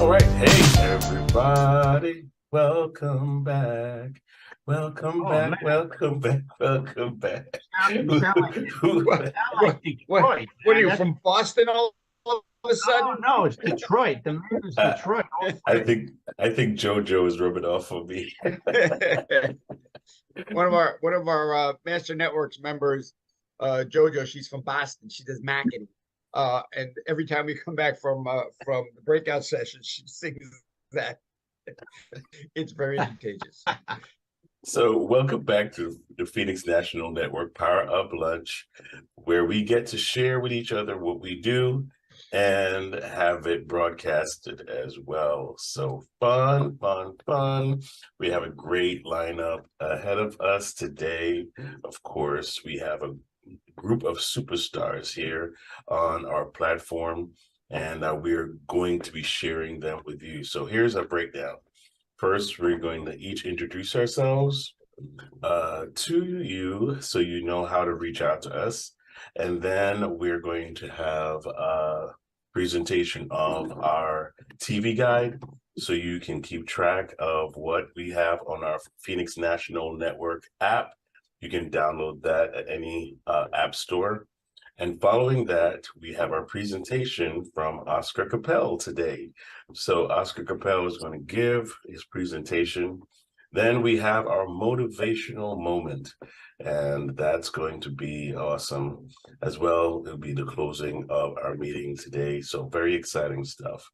All right. Hey, everybody. Welcome back. Welcome Oh back. man, Welcome back. Welcome back. you sound like Who- sound like Detroit, What are man. you That's from Boston all of a oh sudden? no, it's Detroit. The name is I, Detroit. I think JoJo is rubbing off on me. One of our Master Networks members, JoJo, she's from Boston. She does marketing. And every time we come back from the breakout session, she sings that. It's very contagious. So, welcome back to the Phoenix National Network Power Up Lunch, where we get to share with each other what we do and have it broadcasted as well. So, fun, fun, fun. We have a great lineup ahead of us today. Of course, we have a group of superstars here on our platform, and we're going to be sharing them with you. So, here's a breakdown. First, we're going to each introduce ourselves to you so you know how to reach out to us. And then we're going to have a presentation of our TV guide so you can keep track of what we have on our Phoenix National Network app. You can download that at any app store. And following that, we have our presentation from Oscar Capel today. So Oscar Capel is going to give his presentation. Then we have our motivational moment, and that's going to be awesome as well. It'll be the closing of our meeting today. So very exciting stuff.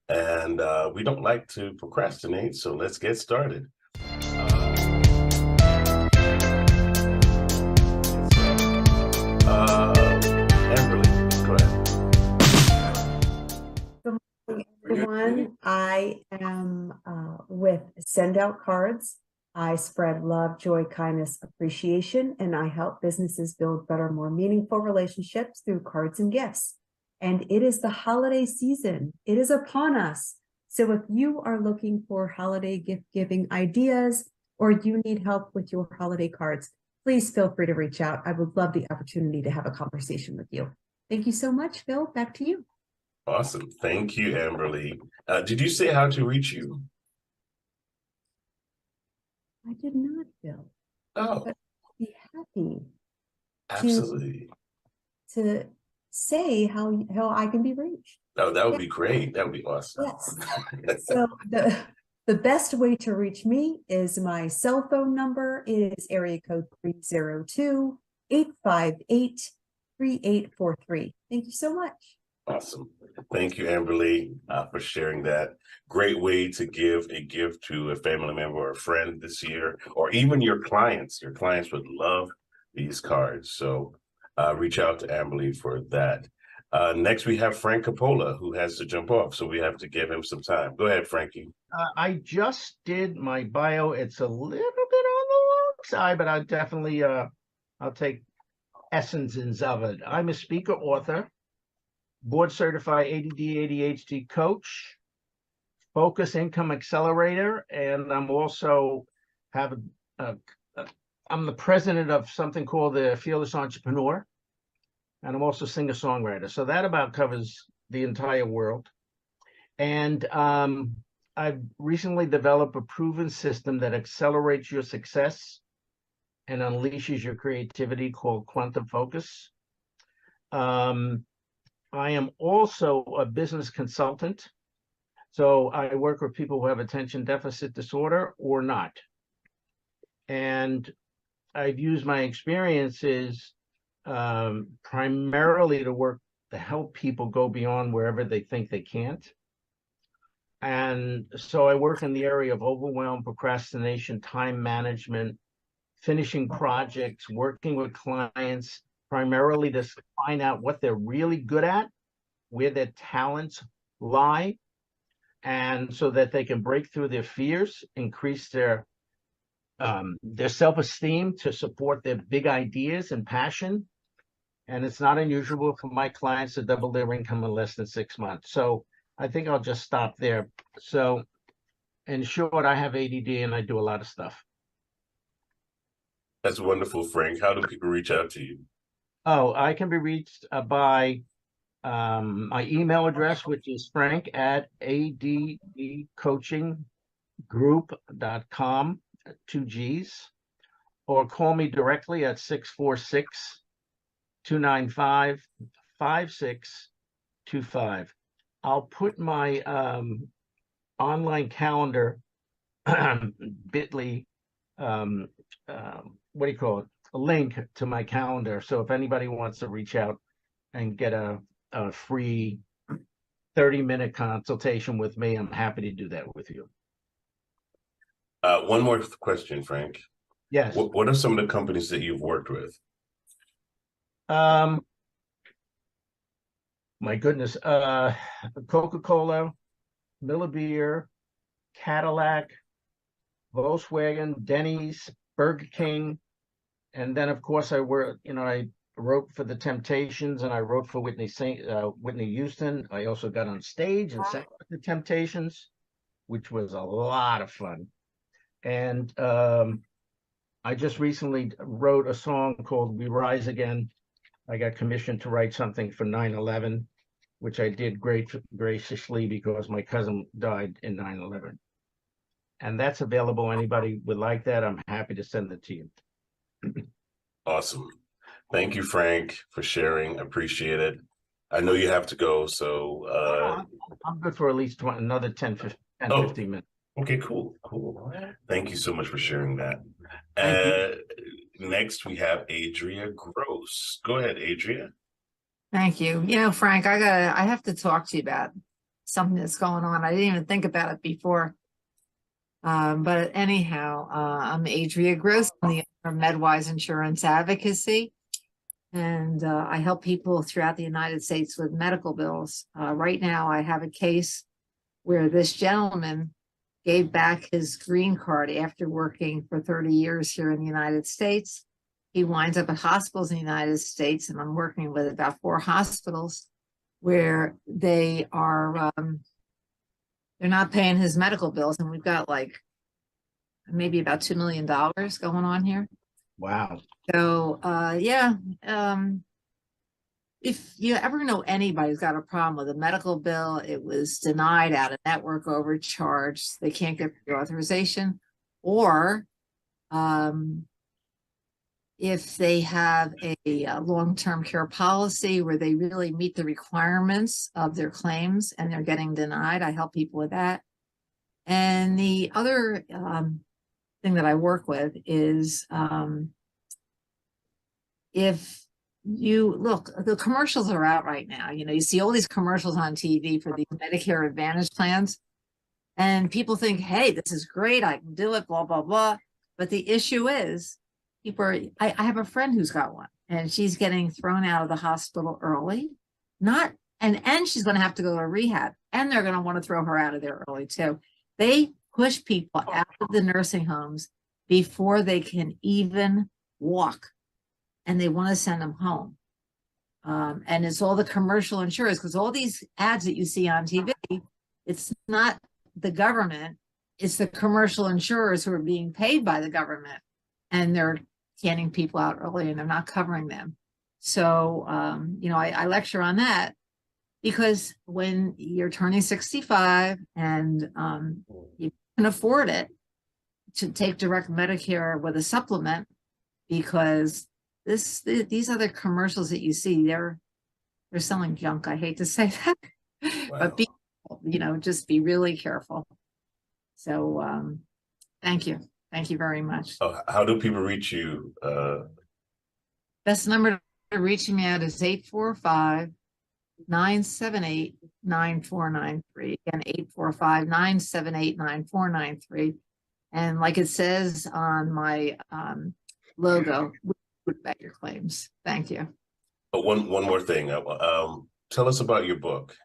And we don't like to procrastinate, so let's get started. Amberly, go ahead. Good morning, everyone. I am with Send Out Cards. I spread love, joy, kindness, appreciation, and I help businesses build better, more meaningful relationships through cards and gifts. And it is the holiday season. It is upon us. So if you are looking for holiday gift giving ideas or you need help with your holiday cards, please feel free to reach out. I would love the opportunity to have a conversation with you. Thank you so much, Phil. Back to you. Awesome. Thank you, Amberly. Did you say how to reach you? I did not, Phil. Oh, But I'd be happy absolutely. to say how I can be reached. Oh, that would be great. That would be awesome. Yes. So the best way to reach me is my cell phone number. It is area code 302-858-3843. Thank you so much. Awesome. Thank you, Amberly, for sharing that. Great way to give a gift to a family member or a friend this year, or even your clients. Your clients would love these cards. So reach out to Amberly for that. Next, we have Frank Coppola, who has to jump off. So we have to give him some time. Go ahead, Frankie. I just did my bio. It's a little bit on the long side, but I definitely I'll take essences of it. I'm a speaker, author, board certified ADD ADHD coach, focus income accelerator, and I'm also I'm the president of something called the Fearless Entrepreneur, and I'm also singer-songwriter. So that about covers the entire world. And I've recently developed a proven system that accelerates your success and unleashes your creativity called Quantum Focus. I am also a business consultant. So I work with people who have attention deficit disorder or not. And I've used my experiences primarily to help people go beyond wherever they think they can't. And so I work in the area of overwhelm, procrastination, time management, finishing projects, working with clients, primarily to find out what they're really good at, where their talents lie, and so that they can break through their fears, increase their self-esteem to support their big ideas and passion. And it's not unusual for my clients to double their income in less than 6 months. So I think I'll just stop there. So in short, I have ADD and I do a lot of stuff. That's wonderful, Frank. How do people reach out to you? Oh, I can be reached by My email address, which is frank@addcoachinggroup.com, 2 Gs, or call me directly at 646-295-5625. I'll put my online calendar, bit.ly, what do you call it? A link to my calendar. So if anybody wants to reach out and get a free 30-minute consultation with me, I'm happy to do that with you. One more question, Frank. Yes. What are some of the companies that you've worked with? My goodness, Coca-Cola, Miller Beer, Cadillac, Volkswagen, Denny's, Burger King, and then of course I wrote for the Temptations, and I wrote for Whitney Houston. I also got on stage and sang with the Temptations, which was a lot of fun. And I just recently wrote a song called "We Rise Again." I got commissioned to write something for 9/11, which I did graciously because my cousin died in 9/11. And that's available. Anybody would like that, I'm happy to send it to you. Awesome. Thank you, Frank, for sharing. Appreciate it. I know you have to go, so I'm good for at least another 10, 15 minutes. Okay, cool. Thank you so much for sharing that. Next, we have Adria Gross. Go ahead, Adria. Thank you. You know, Frank, I have to talk to you about something that's going on. I didn't even think about it before. But anyhow, I'm Adria Gross. I'm the owner of MedWise Insurance Advocacy, and I help people throughout the United States with medical bills. Right now, I have a case where this gentleman gave back his green card after working for 30 years here in the United States. He winds up at hospitals in the United States, and I'm working with about 4 hospitals where they are they're not paying his medical bills, and we've got like maybe about $2 million going on here. Wow. So if you ever know anybody who's got a problem with a medical bill, it was denied, out of network, overcharged, they can't get the authorization, or if they have a long-term care policy where they really meet the requirements of their claims and they're getting denied, I help people with that. And the other thing that I work with is if you look, the commercials are out right now. You know, you see all these commercials on TV for these Medicare Advantage plans, and people think, hey, this is great, I can do it, blah, blah, blah. But the issue is, I have a friend who's got one, and she's getting thrown out of the hospital early, and she's going to have to go to rehab, and they're going to want to throw her out of there early too. They push people out of the nursing homes before they can even walk, and they want to send them home. And it's all the commercial insurers, because all these ads that you see on TV, it's not the government, it's the commercial insurers who are being paid by the government, and they're getting people out early and they're not covering them. So, I lecture on that, because when you're turning 65 and you can afford it, to take direct Medicare with a supplement, because these other commercials that you see, they're selling junk. I hate to say that, wow. But just be really careful. So thank you very much. How do people reach you? Best number to reach me at is 845-978-9493. Again, 845-978-9493. And like it says on my logo, we would bet your claims. Thank you. But one more thing. Tell us about your book.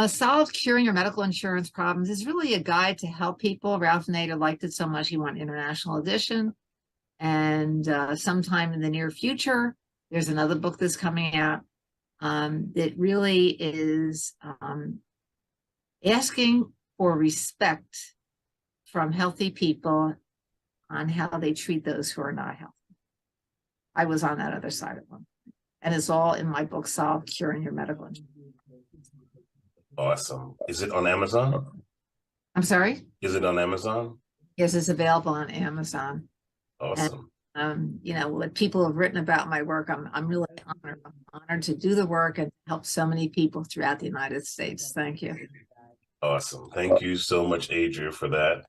Solve Curing Your Medical Insurance Problems is really a guide to help people. Ralph Nader liked it so much, he went international edition. And sometime in the near future, there's another book that's coming out that really is asking for respect from healthy people on how they treat those who are not healthy. I was on that other side of them. And it's all in my book, Solve Curing Your Medical Insurance. Awesome. Is it on Amazon? I'm sorry? Is it on Amazon? Yes, it's available on Amazon. Awesome. You know, what people have written about my work, I'm really honored. I'm honored to do the work and help so many people throughout the United States. Thank you. Awesome. Thank you so much, Adria, for that.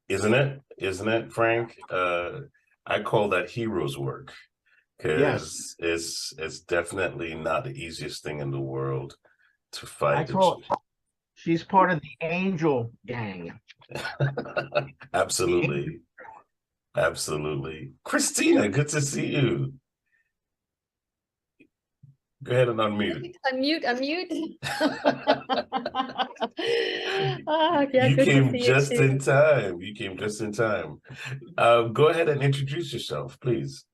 Isn't it, Frank? I call that hero's work, because it's definitely not the easiest thing in the world to fight. She's part of the angel gang. Absolutely. Absolutely. Christina, good to see you. Go ahead and unmute. Unmute. Oh, yeah, You good to came see just you too. in time. You came just in time. Go ahead and introduce yourself, please.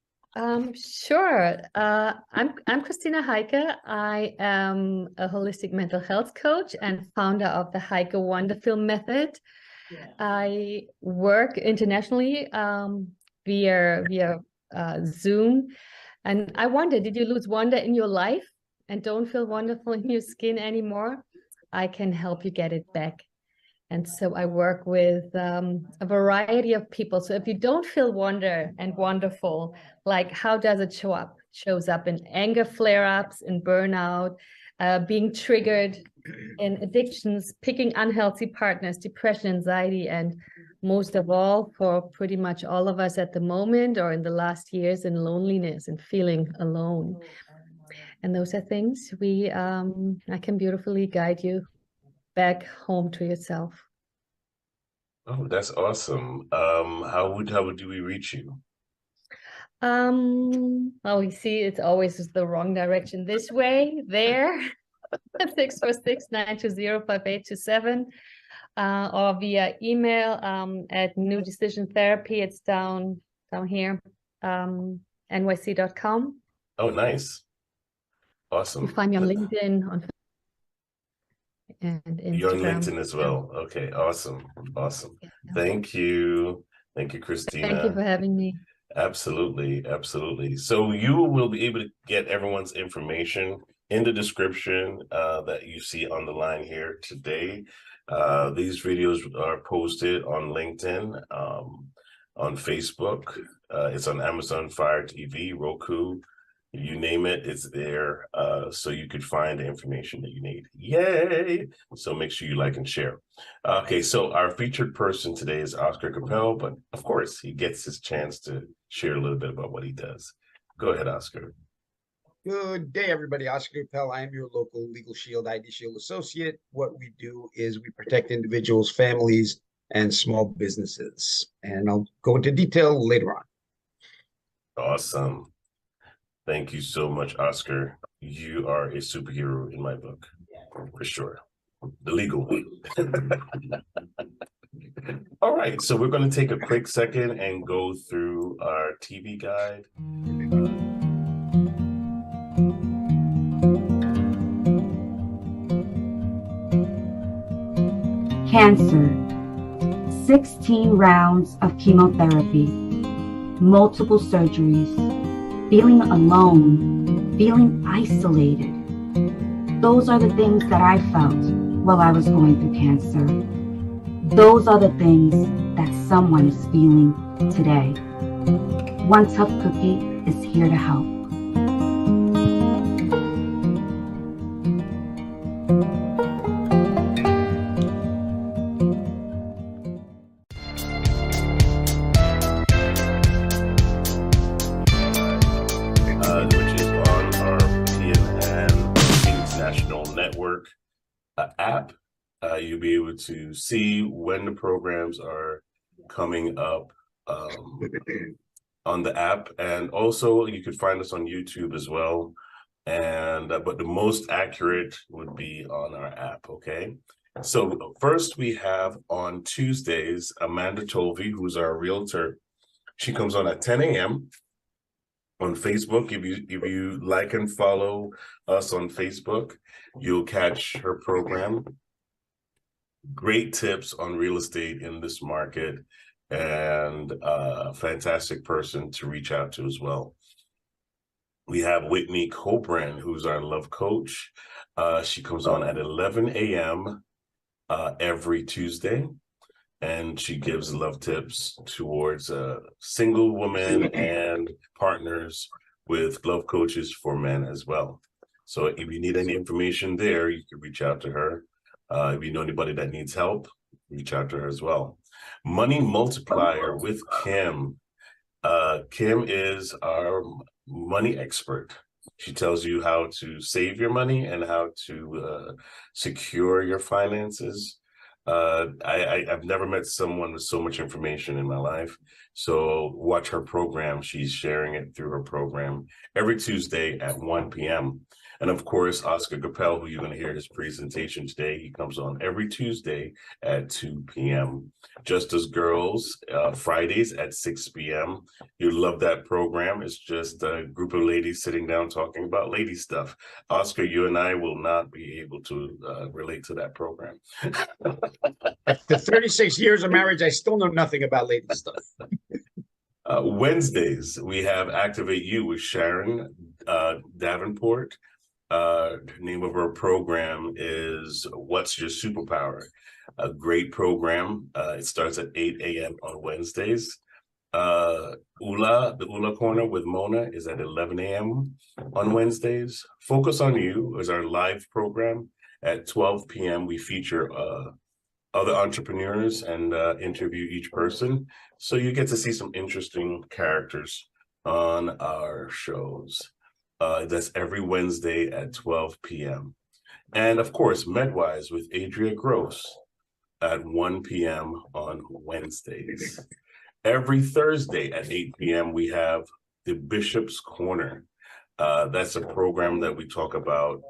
Sure. I'm Christina Heike. I am a holistic mental health coach and founder of the Heike Wonderful Method. I work internationally via Zoom. And I wonder, did you lose wonder in your life and don't feel wonderful in your skin anymore? I can help you get it back. And so I work with a variety of people. So if you don't feel wonder and wonderful, like how does it show up? Shows up in anger flare-ups, in burnout, being triggered in addictions, picking unhealthy partners, depression, anxiety, and most of all, for pretty much all of us at the moment or in the last years, in loneliness and feeling alone. And those are things I can beautifully guide you back home to yourself. Oh, that's awesome. How would we reach you? Well, we see it's always the wrong direction. This way, there, 646-920-5827, or via email at New Decision Therapy. It's down here, nyc.com. Oh, nice. Awesome. You find me on LinkedIn, and Instagram. You're on LinkedIn as well. Okay, awesome. Awesome. Thank you. Thank you, Christina. Thank you for having me. Absolutely. Absolutely. So you will be able to get everyone's information in the description that you see on the line here today. These videos are posted on LinkedIn, on Facebook. It's on Amazon Fire TV, Roku. You name it, it's there, so you could find the information that you need. Yay! So make sure you like and share. Okay, so our featured person today is Oscar Capel, but of course, he gets his chance to share a little bit about what he does. Go ahead, Oscar. Good day, everybody. Oscar Capel. I am your local Legal Shield ID Shield associate. What we do is we protect individuals, families, and small businesses. And I'll go into detail later on. Awesome. Thank you so much, Oscar. You are a superhero in my book, for sure. The legal one. All right, so we're going to take a quick second and go through our TV guide. Cancer, 16 rounds of chemotherapy, multiple surgeries, feeling alone, feeling isolated. Those are the things that I felt while I was going through cancer. Those are the things that someone is feeling today. One Tough Cookie is here to help. Which is on our PNN Phoenix National Network app. You'll be able to see when the programs are coming up on the app, and also you could find us on YouTube as well. And but the most accurate would be on our app. Okay. So first we have on Tuesdays Amanda Tolvey, who's our realtor. She comes on at 10 a.m. on Facebook. If you like and follow us on Facebook, you'll catch her program. Great tips on real estate in this market, and a fantastic person to reach out to as well. We have Whitney Coburn, who's our love coach. She comes on at 11 a.m. Every Tuesday, and she gives love tips towards single women and partners with love coaches for men as well. So if you need any information there, you can reach out to her. If you know anybody that needs help, reach out to her as well. Money Multiplier with Kim. Kim is our money expert. She tells you how to save your money and how to secure your finances. I've never met someone with so much information in my life. So watch her program. She's sharing it through her program every Tuesday at 1 p.m. And of course, Oscar Capel, who you're going to hear his presentation today, he comes on every Tuesday at 2 p.m. Just as Girls, Fridays at 6 p.m. You love that program. It's just a group of ladies sitting down talking about lady stuff. Oscar, you and I will not be able to relate to that program. After 36 years of marriage, I still know nothing about lady stuff. Wednesdays, we have Activate You with Sharon Davenport. The name of her program is What's Your Superpower? A great program. It starts at 8 a.m. on Wednesdays. The Ula Corner with Mona is at 11 a.m. on Wednesdays. Focus on You is our live program. At 12 p.m. we feature other entrepreneurs and interview each person. So you get to see some interesting characters on our shows. That's every Wednesday at 12 p.m. And of course, MedWise with Adria Gross at 1 p.m. on Wednesdays. Every Thursday at 8 p.m. we have the Bishop's Corner. That's a program that we talk about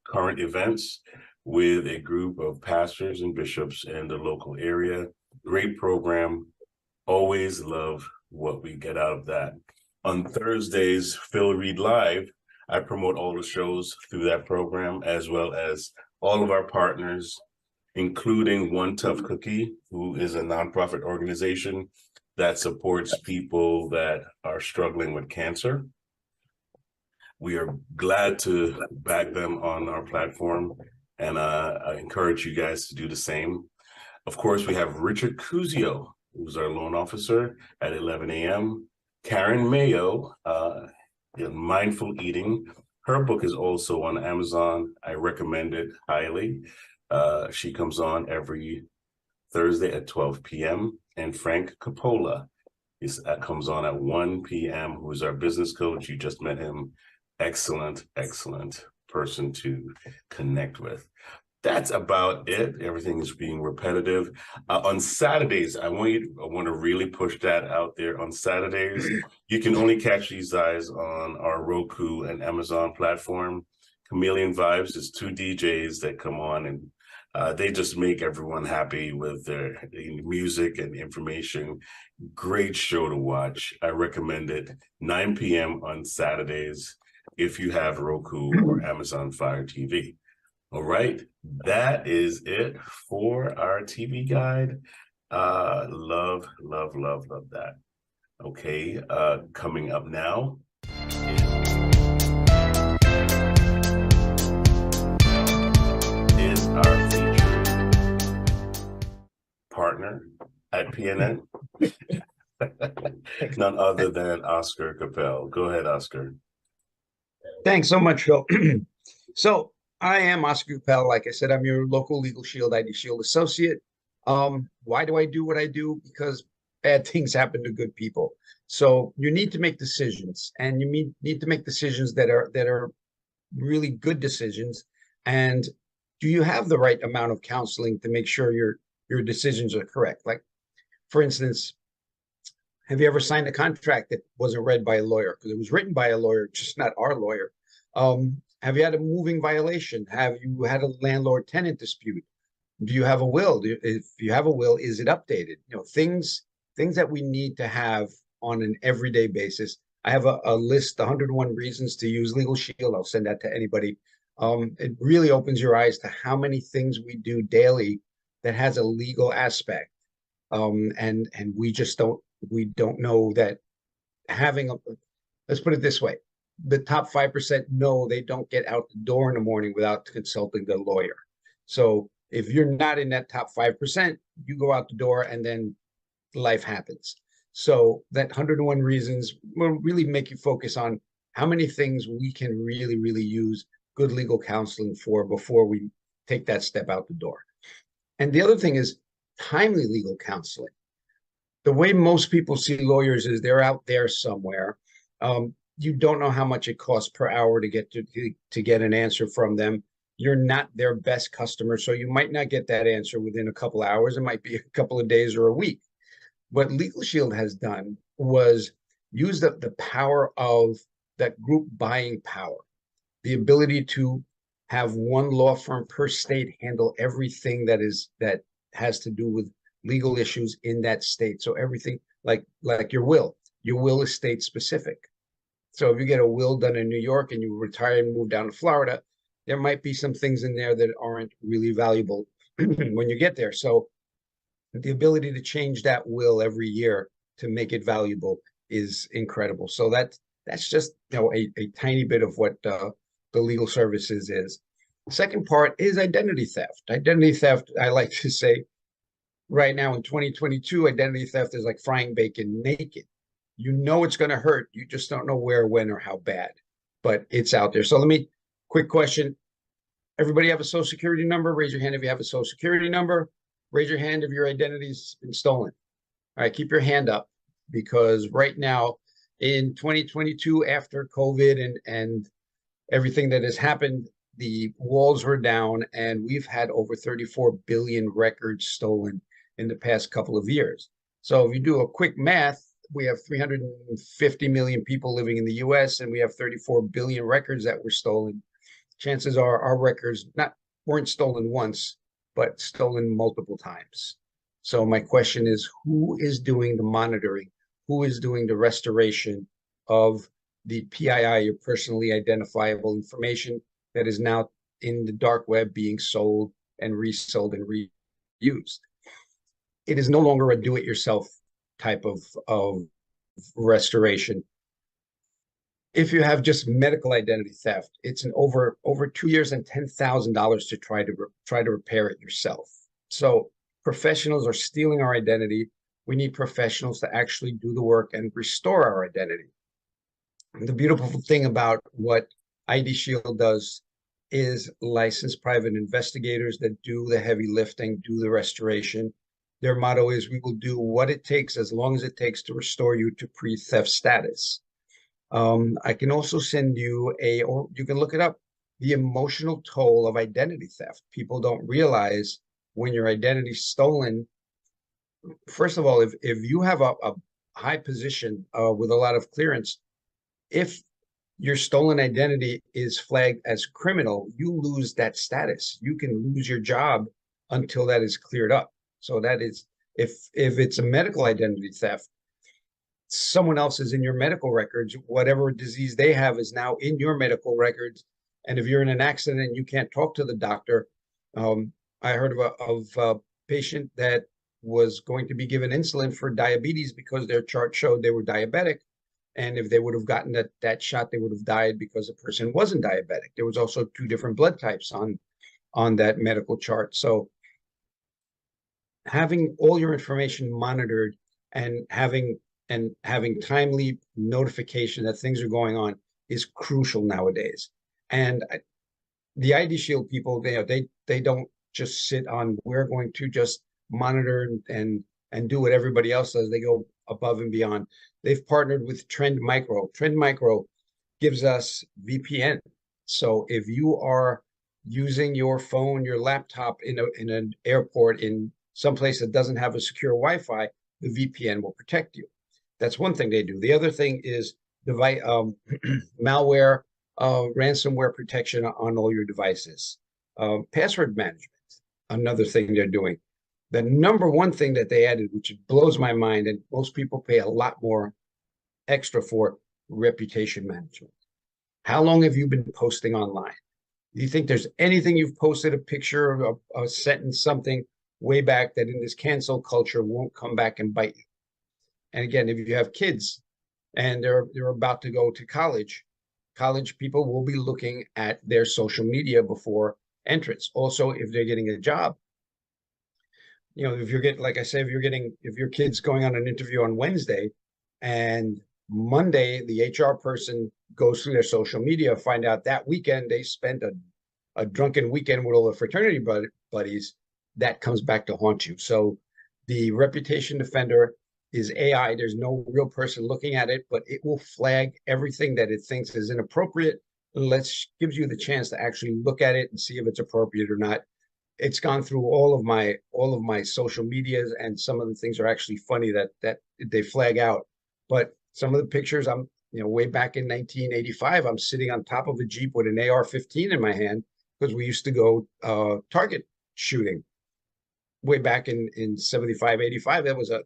current events with a group of pastors and bishops in the local area. Great program. Always love what we get out of that. On Thursdays, Phil Reed Live, I promote all the shows through that program, as well as all of our partners, including One Tough Cookie, who is a nonprofit organization that supports people that are struggling with cancer. We are glad to back them on our platform, and I encourage you guys to do the same. Of course, we have Richard Cusio, who's our loan officer, at 11 a.m. Karen Mayo, Mindful Eating. Her book is also on Amazon. I recommend it highly. She comes on every Thursday at 12 p.m. And Frank Coppola comes on at 1 p.m., who is our business coach. You just met him. Excellent, excellent person to connect with. That's about it. Everything is being repetitive. On Saturdays, I want to really push that out there. On Saturdays, you can only catch these guys on our Roku and Amazon platform. Chameleon Vibes is 2 DJs that come on, and they just make everyone happy with their music and information. Great show to watch. I recommend it. 9 p.m. on Saturdays if you have Roku or Amazon Fire TV. All right, that is it for our TV guide. Love that. Okay, coming up now is our featured partner at PNN, none other than Oscar Capel. Go ahead, Oscar. Thanks so much, Phil. So I am Oscar Capel. Like I said, I'm your local Legal Shield ID Shield associate. Why do I do what I do? Because bad things happen to good people. So you need to make decisions, and you need to make decisions that are really good decisions. And do you have the right amount of counseling to make sure your decisions are correct? Like, for instance, have you ever signed a contract that wasn't read by a lawyer? Because it was written by a lawyer, just not our lawyer. Have you had a moving violation? Have you had a landlord-tenant dispute? Do you have a will? If you have a will, is it updated? You know, things that we need to have on an everyday basis. I have a list, 101 reasons to use Legal Shield. I'll send that to anybody. It really opens your eyes to how many things we do daily that has a legal aspect. And we just don't know that having let's put it this way. the top 5% know they don't get out the door in the morning without consulting the lawyer. So if you're not in that top 5%, you go out the door and then life happens. So that 101 reasons will really make you focus on how many things we can really, really use good legal counseling for before we take that step out the door. And the other thing is timely legal counseling. The way most people see lawyers is they're out there somewhere. You don't know how much it costs per hour to get an answer from them. You're not their best customer, so you might not get that answer within a couple of hours. It might be a couple of days or a week. What Legal Shield has done was use the power of that group buying power, the ability to have one law firm per state handle everything that has to do with legal issues in that state. So everything like your will is state specific. So if you get a will done in New York and you retire and move down to Florida, there might be some things in there that aren't really valuable when you get there. So the ability to change that will every year to make it valuable is incredible. So that's just a tiny bit of what the legal services is. The second part is identity theft. Identity theft, I like to say, right now in 2022, identity theft is like frying bacon naked. You know it's going to hurt. You just don't know where, when, or how bad, but it's out there. So quick question. Everybody have a social security number? Raise your hand if you have a social security number. Raise your hand if your identity's been stolen. All right, keep your hand up, because right now in 2022, after COVID and everything that has happened, the walls were down and we've had over 34 billion records stolen in the past couple of years. So if you do a quick math, we have 350 million people living in the US and we have 34 billion records that were stolen. Chances are our records weren't stolen once, but stolen multiple times. So my question is, who is doing the monitoring? Who is doing the restoration of the PII, your personally identifiable information that is now in the dark web being sold and resold and reused? It is no longer a do-it-yourself type of restoration. If you have just medical identity theft, it's an over 2 years and $10,000 to try to repair it yourself. So professionals are stealing our identity. We need professionals to actually do the work and restore our identity. And the beautiful thing about what ID Shield does is licensed private investigators that do the heavy lifting, do the restoration. Their motto is, we will do what it takes as long as it takes to restore you to pre-theft status. I can also send you or you can look it up, the emotional toll of identity theft. People don't realize when your identity is stolen. First of all, if you have a high position with a lot of clearance, if your stolen identity is flagged as criminal, you lose that status. You can lose your job until that is cleared up. So that is, if it's a medical identity theft, someone else is in your medical records. Whatever disease they have is now in your medical records. And if you're in an accident and you can't talk to the doctor, I heard of a patient that was going to be given insulin for diabetes because their chart showed they were diabetic. And if they would have gotten that shot, they would have died because the person wasn't diabetic. There was also 2 different blood types on that medical chart. So having all your information monitored and having timely notification that things are going on is crucial nowadays. And the ID Shield people, they don't just sit on, we're going to just monitor and do what everybody else does. They go above and beyond. They've partnered with Trend Micro. Trend Micro gives us VPN. So if you are using your phone, your laptop in an airport in some place that doesn't have a secure Wi-Fi, the VPN will protect you. That's one thing they do. The other thing is device malware, ransomware protection on all your devices. Password management, another thing they're doing. The number one thing that they added, which blows my mind, and most people pay a lot more extra for, reputation management. How long have you been posting online? Do you think there's anything you've posted, a picture, a sentence, something way back that in this cancel culture won't come back and bite you? And again, if you have kids and they're about to go to college college people will be looking at their social media before entrance. Also, if they're getting a job, you know, if you're getting, like I say, if your kid's going on an interview on Wednesday and Monday, the HR person goes through their social media, find out that weekend they spent a drunken weekend with all the fraternity buddies, that comes back to haunt you. So the reputation defender is AI. There's no real person looking at it, but it will flag everything that it thinks is inappropriate. Gives you the chance to actually look at it and see if it's appropriate or not. It's gone through all of my social medias, and some of the things are actually funny that they flag out. But some of the pictures, way back in 1985, I'm sitting on top of a Jeep with an AR-15 in my hand because we used to go target shooting way back in 75, 85. That was a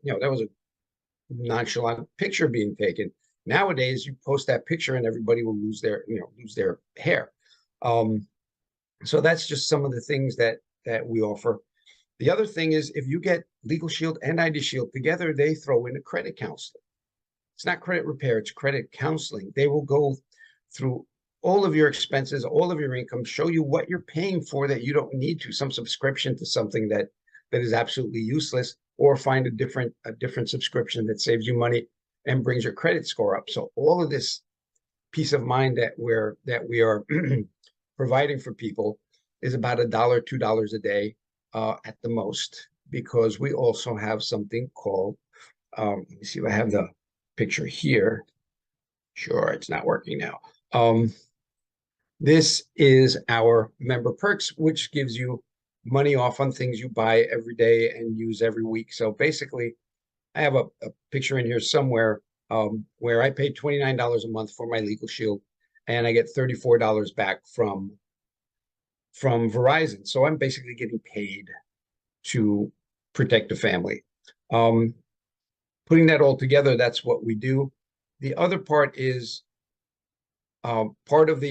nonchalant picture being taken. Nowadays, you post that picture and everybody will lose their hair. So that's just some of the things that we offer. The other thing is, if you get Legal Shield and ID Shield together, they throw in a credit counseling. It's not credit repair, it's credit counseling. They will go through all of your expenses, all of your income, show you what you're paying for that you don't need to, some subscription to something that is absolutely useless, or find a different subscription that saves you money and brings your credit score up. So all of this peace of mind that we are providing for people is about $1, $2 a day at the most, because we also have something called, let me see if I have the picture here. Sure, it's not working now. This is our member perks, which gives you money off on things you buy every day and use every week. So basically, I have a picture in here somewhere where I pay $29 a month for my Legal Shield, and I get $34 back from Verizon. So I'm basically getting paid to protect the family. Putting that all together, that's what we do. The other part is part of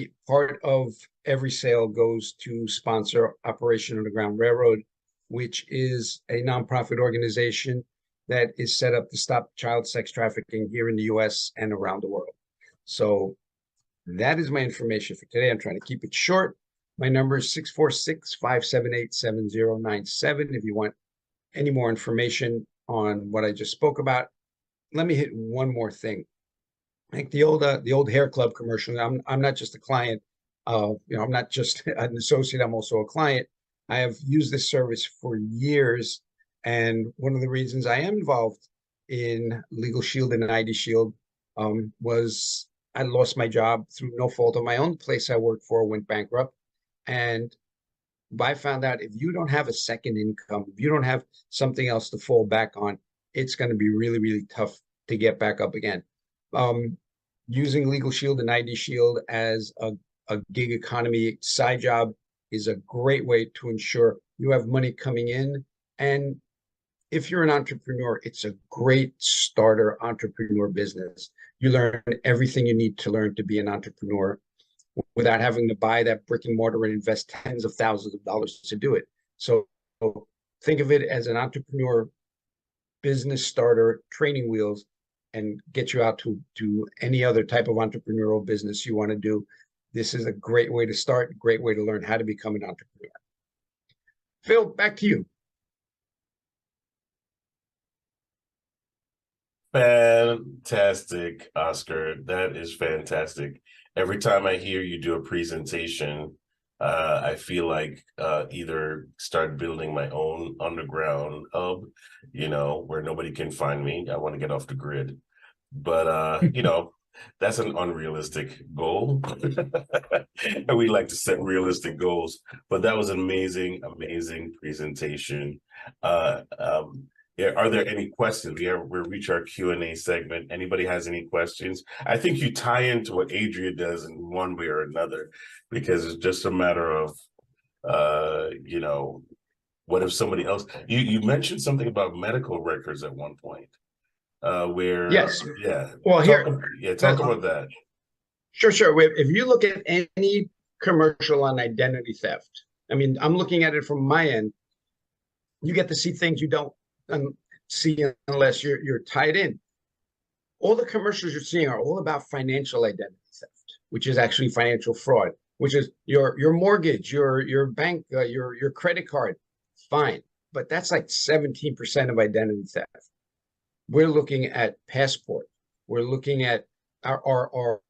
every sale goes to sponsor Operation Underground Railroad, which is a nonprofit organization that is set up to stop child sex trafficking here in the US and around the world. So that is my information for today. I'm trying to keep it short. My number is 646-578-7097. If you want any more information on what I just spoke about. Let me hit one more thing. Like the old hair club commercial. I'm not just a client. I'm not just an associate. I'm also a client. I have used this service for years, and one of the reasons I am involved in Legal Shield and ID Shield was I lost my job through no fault of my own. The place I worked for went bankrupt, and I found out if you don't have a second income, if you don't have something else to fall back on, it's going to be really, really tough to get back up again. Using Legal Shield and ID Shield as a gig economy side job is a great way to ensure you have money coming in. And if you're an entrepreneur, it's a great starter entrepreneur business. You learn everything you need to learn to be an entrepreneur without having to buy that brick and mortar and invest tens of thousands of dollars to do it. So think of it as an entrepreneur business starter training wheels, and get you out to any other type of entrepreneurial business you want to do. This is a great way to start, a great way to learn how to become an entrepreneur. Phil, back to you. Fantastic, Oscar. That is fantastic. Every time I hear you do a presentation, I feel like either start building my own underground hub, where nobody can find me. I want to get off the grid. But, that's an unrealistic goal. And we like to set realistic goals. But that was an amazing, amazing presentation. Are there any questions? We'll reach our Q&A segment. Anybody has any questions? I think you tie into what Adria does in one way or another, because it's just a matter of, what if somebody else, you mentioned something about medical records at one point, where, yes. Yeah. Well, Talk about that. Sure. If you look at any commercial on identity theft, I mean, I'm looking at it from my end. You get to see things you don't see unless you're tied in. All the commercials you're seeing are all about financial identity theft. which is actually financial fraud, which is your mortgage, your bank, your credit card, fine. But that's like 17% of identity theft. We're looking at passport. We're looking at our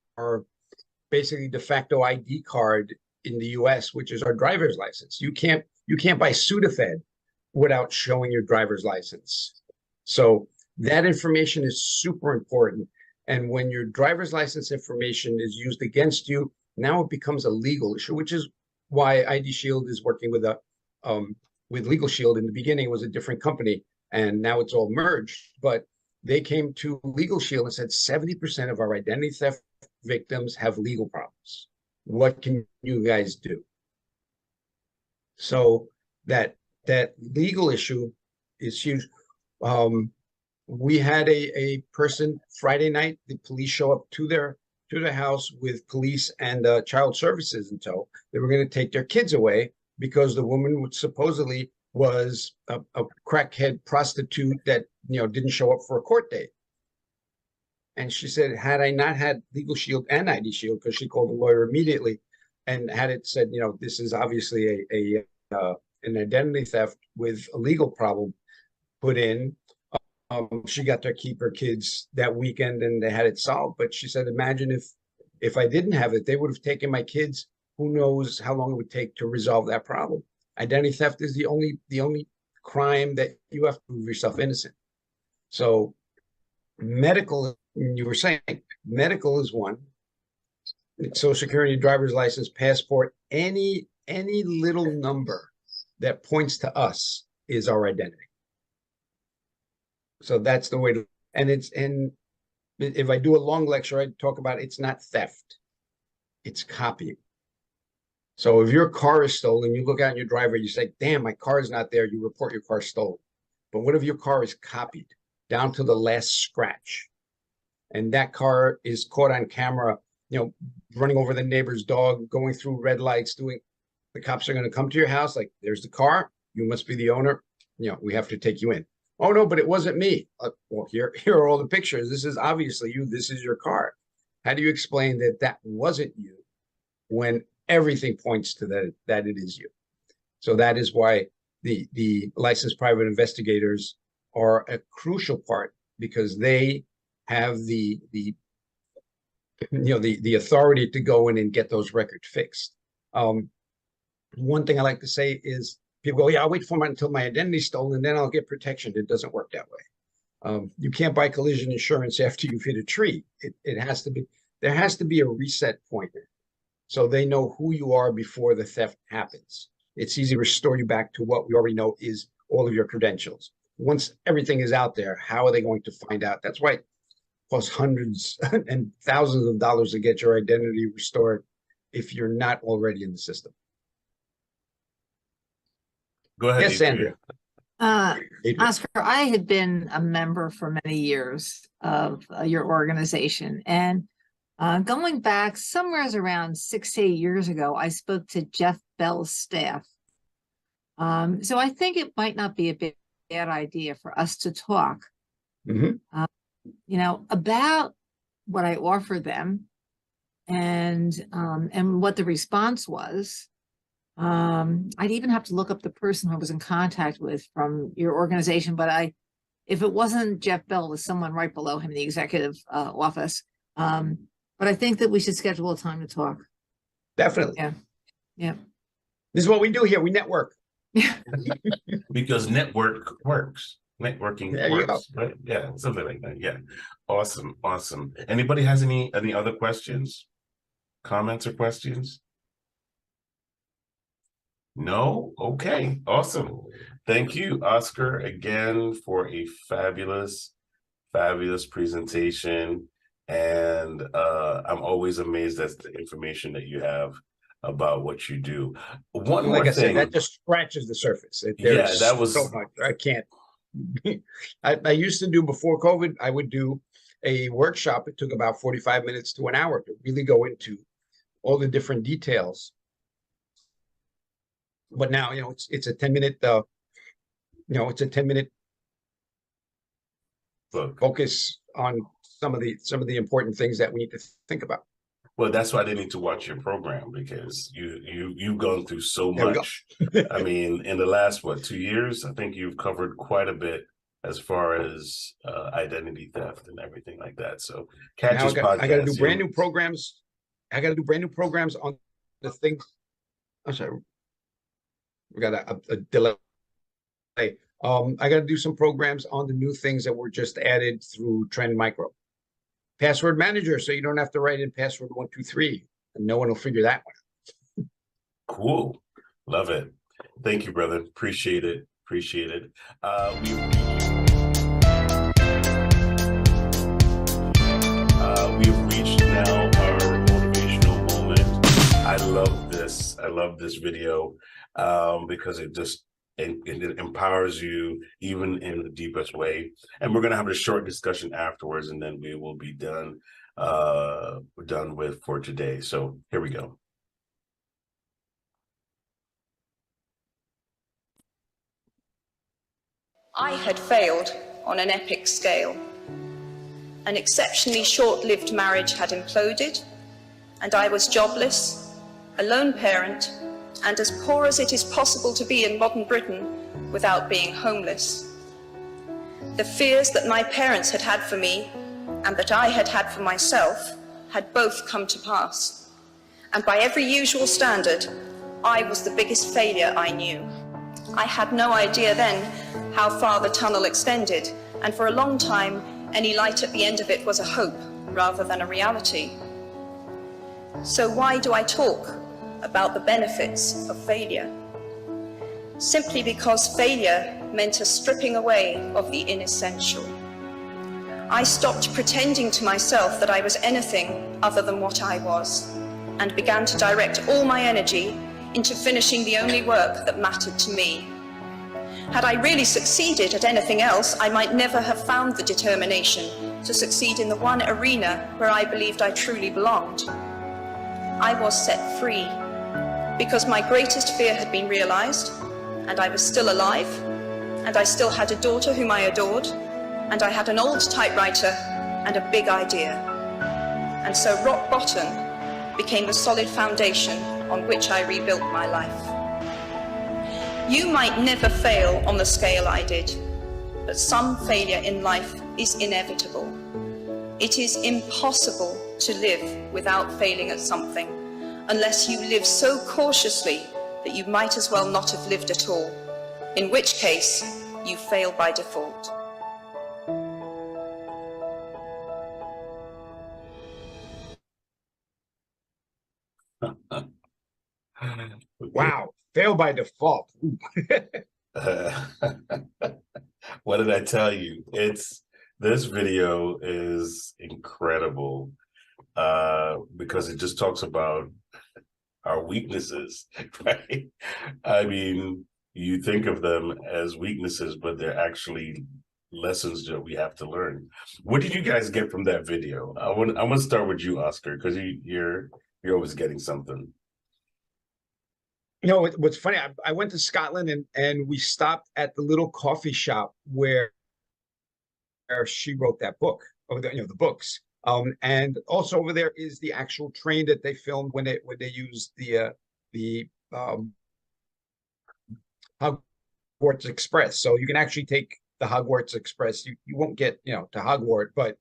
basically de facto ID card in the US, which is our driver's license. You can't buy Sudafed without showing your driver's license. So that information is super important. And when your driver's license information is used against you, now it becomes a legal issue, which is why ID Shield is working with Legal Shield. In the beginning, it was a different company, and now it's all merged. But they came to Legal Shield and said 70% of our identity theft victims have legal problems. What can you guys do? So that legal issue is huge. We had a person Friday night, the police show up to their house with police and child services in tow. They were going to take their kids away because the woman supposedly was a crackhead prostitute that didn't show up for a court date. And she said, had I not had Legal Shield and ID Shield, because she called the lawyer immediately, and had it said, this is obviously an identity theft with a legal problem put in, she got to keep her kids that weekend and they had it solved. But she said, imagine if I didn't have it, they would have taken my kids. Who knows how long it would take to resolve that problem? Identity theft is the only crime that you have to prove yourself innocent. So medical, you were saying, medical is one. Social Security, driver's license, passport, any little number that points to us is our identity. So that's the way to, and if I do a long lecture, I talk about it's not theft, it's copying. So if your car is stolen, you look out in your driveway, you say, damn, my car is not there. You report your car stolen. But what if your car is copied down to the last scratch? And that car is caught on camera, running over the neighbor's dog, going through red lights, the cops are going to come to your house. Like, there's the car. You must be the owner. We have to take you in. Oh, no, but it wasn't me. Well, here are all the pictures. This is obviously you. This is your car. How do you explain that wasn't you when everything points to that it is you? So that is why the licensed private investigators are a crucial part, because they have the authority to go in and get those records fixed. One thing I like to say is, people go, yeah, I'll wait until my identity's stolen, and then I'll get protection. It doesn't work that way. You can't buy collision insurance after you've hit a tree. There has to be a reset point, so they know who you are before the theft happens. It's easy to restore you back to what we already know is all of your credentials. Once everything is out there, how are they going to find out? That's why it costs hundreds and thousands of dollars to get your identity restored if you're not already in the system. Go ahead. Yes, Andrea. Oscar, I had been a member for many years of your organization, and going back somewhere around 6 to 8 years ago, I spoke to Jeff Bell's staff. So I think it might not be a bad idea for us to talk, about what I offered them and what the response was. I'd even have to look up the person I was in contact with from your organization, but if it wasn't Jeff Bell, it was someone right below him in the executive office. But I think that we should schedule a time to talk. Definitely. Yeah. This is what we do here. We network. Because network works. Networking works, right? Yeah, something like that. Yeah. Awesome. Anybody has any other questions, comments, or questions? No? Okay, awesome. Thank you, Oscar, again for a fabulous presentation. And I'm always amazed at the information that you have about what you do. One more thing. Said, that just scratches the surface. That was so much. I can't. I used to do, before COVID, I would do a workshop. It took about 45 minutes to an hour to really go into all the different details. But now, it's a 10-minute, it's a 10-minute focus on some of the important things that we need to think about. Well, that's why they need to watch your program, because you've gone through so There we go. much. I mean, in the last, what, 2 years, I think you've covered quite a bit as far as identity theft and everything like that. So catch Now his podcast. I got to do brand new programs. I got to do brand new programs on the things. I'm sorry. We got a delay. I got to do some programs on the new things that were just added through Trend Micro. Password manager, so you don't have to write in password 123, and no one will figure that one out. Cool. Love it. Thank you, brother. Appreciate it. Appreciate it. We've reached now our motivational moment. I love this. I love this video because it empowers you even in the deepest way. And we're going to have a short discussion afterwards, and then we will be done with for today. So here we go. I had failed on an epic scale. An exceptionally short-lived marriage had imploded, and I was jobless, a lone parent, and as poor as it is possible to be in modern Britain without being homeless. The fears that my parents had had for me and that I had had for myself had both come to pass. And by every usual standard, I was the biggest failure I knew. I had no idea then how far the tunnel extended, and for a long time, any light at the end of it was a hope rather than a reality. So why do I talk about the benefits of failure? Simply because failure meant a stripping away of the inessential. I stopped pretending to myself that I was anything other than what I was, and began to direct all my energy into finishing the only work that mattered to me. Had I really succeeded at anything else, I might never have found the determination to succeed in the one arena where I believed I truly belonged. I was set free because my greatest fear had been realized, and I was still alive, and I still had a daughter whom I adored, and I had an old typewriter and a big idea. And so rock bottom became the solid foundation on which I rebuilt my life. You might never fail on the scale I did, but some failure in life is inevitable. It is impossible to live without failing at something, unless you live so cautiously that you might as well not have lived at all, in which case you fail by default. Wow, fail by default. What did I tell you? This video is incredible because it just talks about our weaknesses, right? I mean, you think of them as weaknesses, but they're actually lessons that we have to learn. What did you guys get from that video? I want to start with you, Oscar, because you're always getting something. You know, what's funny, I went to Scotland and we stopped at the little coffee shop where she wrote that book, or the books. And also over there is the actual train that they filmed when they used the Hogwarts Express. So you can actually take the Hogwarts Express. You won't get to Hogwarts, but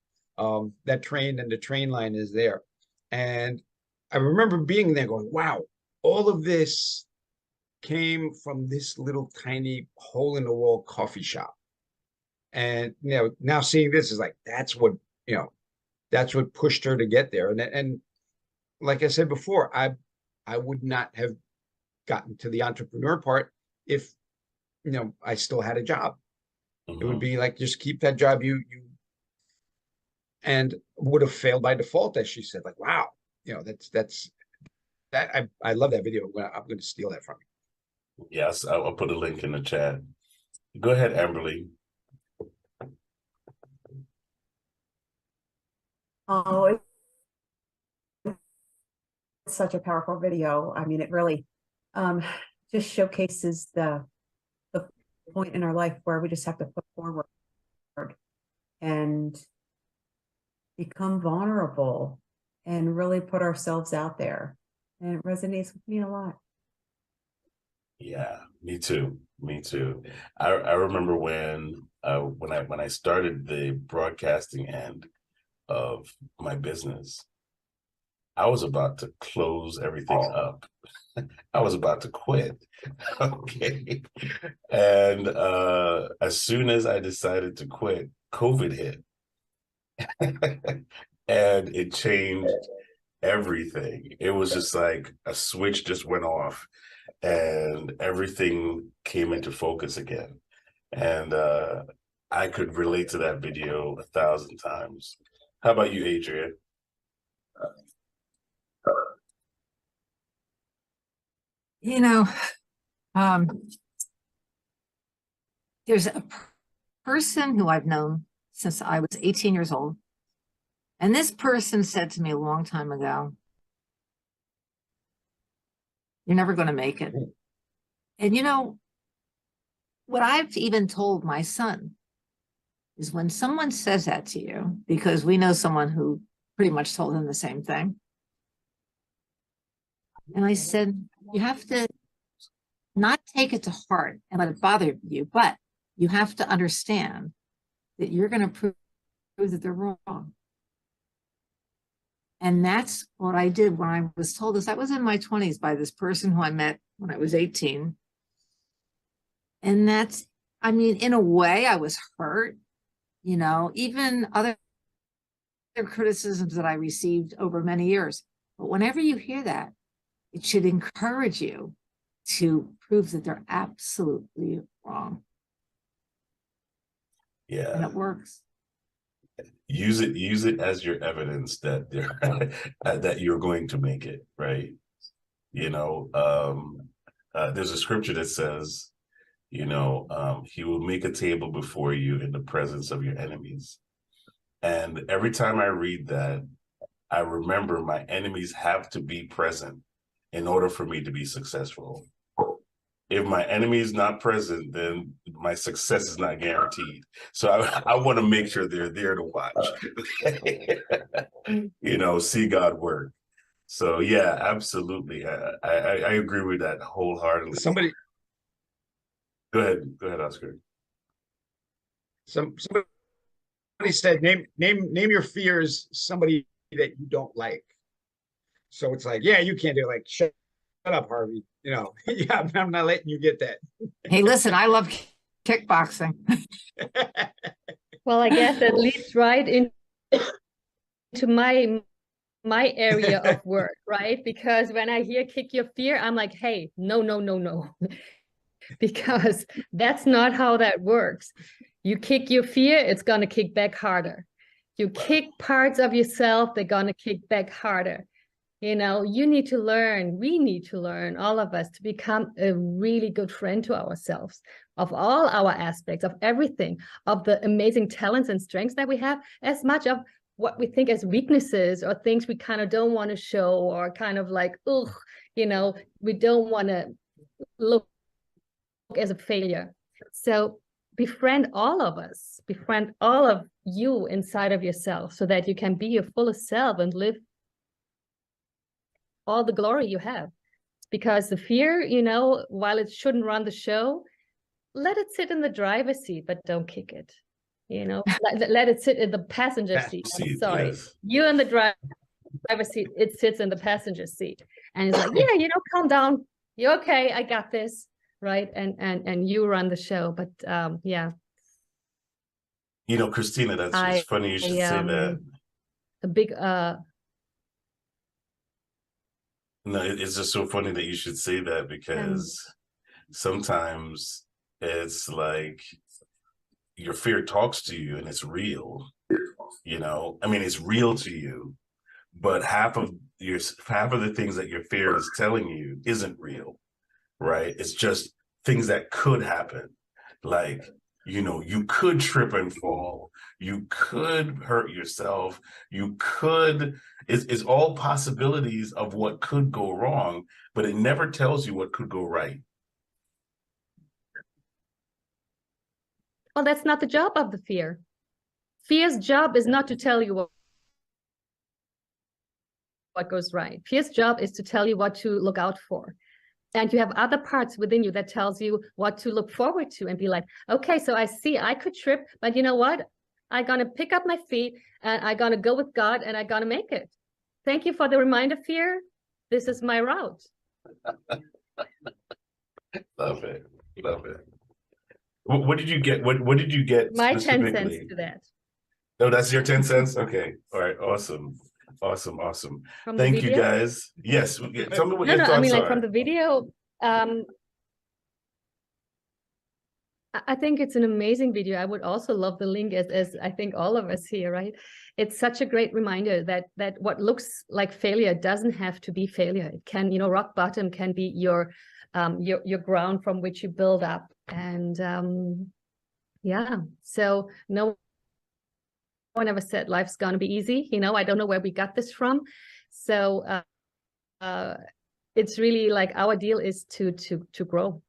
that train and the train line is there. And I remember being there going, wow, all of this came from this little tiny hole in the wall coffee shop. And now seeing this is like, that's what pushed her to get there. And like I said before, I would not have gotten to the entrepreneur part if I still had a job. It would be like, just keep that job and would have failed by default, as she said. Like, wow, I love that video. I'm going to steal that from you. Yes, I'll put a link in the chat. Go ahead, Amberly. Oh, it's such a powerful video. I mean, it really just showcases the point in our life where we just have to put forward and become vulnerable and really put ourselves out there. And it resonates with me a lot. Yeah, me too. Me too. I remember when I started the broadcasting end of my business, I was about to close everything up. I was about to quit. Okay. And as soon as I decided to quit, COVID hit. And it changed everything. It was just like a switch just went off and everything came into focus again. And I could relate to that video 1,000 times. How about you, Adrian? You know, there's a person who I've known since I was 18 years old. And this person said to me a long time ago, "You're never going to make it." And you know, what I've even told my son is when someone says that to you, because we know someone who pretty much told him the same thing. And I said, you have to not take it to heart and let it bother you, but you have to understand that you're going to prove that they're wrong. And that's what I did when I was told this. I was in my 20s by this person who I met when I was 18. And that's, I mean, in a way, I was hurt, you know, even other criticisms that I received over many years. But whenever you hear that, it should encourage you to prove that they're absolutely wrong. Yeah. And it works. Use it as your evidence that that you're going to make it, right? You know, there's a scripture that says, you know, he will make a table before you in the presence of your enemies. And every time I read that, I remember my enemies have to be present in order for me to be successful. If my enemy is not present, then my success is not guaranteed. So I want to make sure they're there to watch, you know, see God work. So yeah, absolutely. I agree with that wholeheartedly. Somebody Go ahead, Oscar. somebody said name your fears, somebody that you don't like. So it's like, yeah, you can't do it. Like, shut up, Harvey. You know, yeah, I'm not letting you get that. Hey, listen, I love kickboxing. Well, I guess that leads right into my area of work, right? Because when I hear kick your fear, I'm like, hey, no, no, no, no. Because that's not how that works. You kick your fear, it's going to kick back harder. You kick parts of yourself, they're going to kick back harder. You know, you need to learn, we need to learn, all of us, to become a really good friend to ourselves, of all our aspects, of everything, of the amazing talents and strengths that we have, as much of what we think as weaknesses or things we kind of don't want to show, or kind of like, ugh, you know, we don't want to look as a failure. So befriend all of us, befriend all of you inside of yourself, so that you can be your fullest self and live all the glory you have. Because the fear, you know, while it shouldn't run the show, let it sit in the driver's seat, but don't kick it. You know, let it sit in the passenger seat. I'm sorry, yes. You in the driver's seat, it sits in the passenger seat, and it's like, yeah, you know, calm down, you're okay, I got this, right? And you run the show. But yeah, you know, Christina, it's funny you should say that. A big No, it's just so funny that you should say that, because sometimes it's like your fear talks to you and it's real, you know, I mean, it's real to you, but half of the things that your fear is telling you isn't real, right? It's just things that could happen. Like, you know, you could trip and fall, you could hurt yourself, you could, it's all possibilities of what could go wrong, but it never tells you what could go right. Well, that's not the job of the fear. Fear's job is not to tell you what goes right. Fear's job is to tell you what to look out for. And you have other parts within you that tells you what to look forward to and be like, okay, so I see I could trip, but you know what? I'm going to pick up my feet and I'm going to go with God and I'm going to make it. Thank you for the reminder, fear. This is my route. Love it. Love it. What did you get? What did you get My 10 specifically? cents to that. Oh, that's your 10 cents? Okay. All right. Awesome. Awesome. Awesome. From Thank you, guys. Yes. Tell me what your thoughts I mean, like are. from the video, I think it's an amazing video. I would also love the link as I think all of us here, right? It's such a great reminder that what looks like failure doesn't have to be failure. It can, you know, rock bottom can be your ground from which you build up. And yeah, so no one ever said life's gonna be easy. You know, I don't know where we got this from. So it's really like our deal is to grow.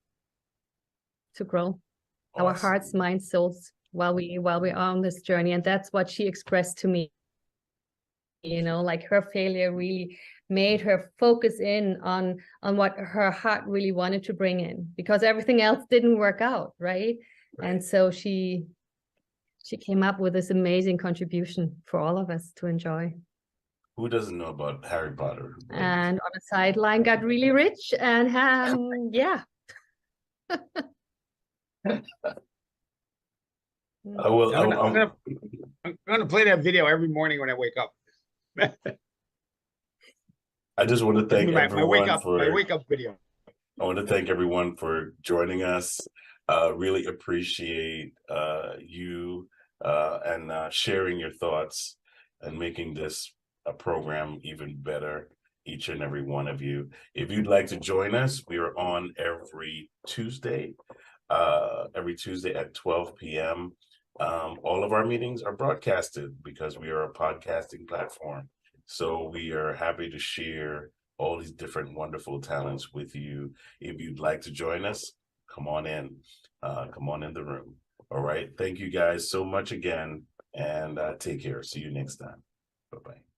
Our Awesome. hearts, minds, souls while we're on this journey. And that's what she expressed to me. You know, like her failure really made her focus in on what her heart really wanted to bring in, because everything else didn't work out, right? And so she came up with this amazing contribution for all of us to enjoy. Who doesn't know about Harry Potter? And on the sideline got really rich and yeah. Well, I'm gonna play that video every morning when I wake up. I just want to thank everyone my wake up video. I want to thank everyone for joining us. Really appreciate you and sharing your thoughts and making this a program even better, each and every one of you. If you'd like to join us, we are on every Tuesday at 12 p.m. All of our meetings are broadcasted because we are a podcasting platform. So we are happy to share all these different wonderful talents with you. If you'd like to join us, come on in the room. All right. Thank you guys so much again, and take care. See you next time. Bye-bye.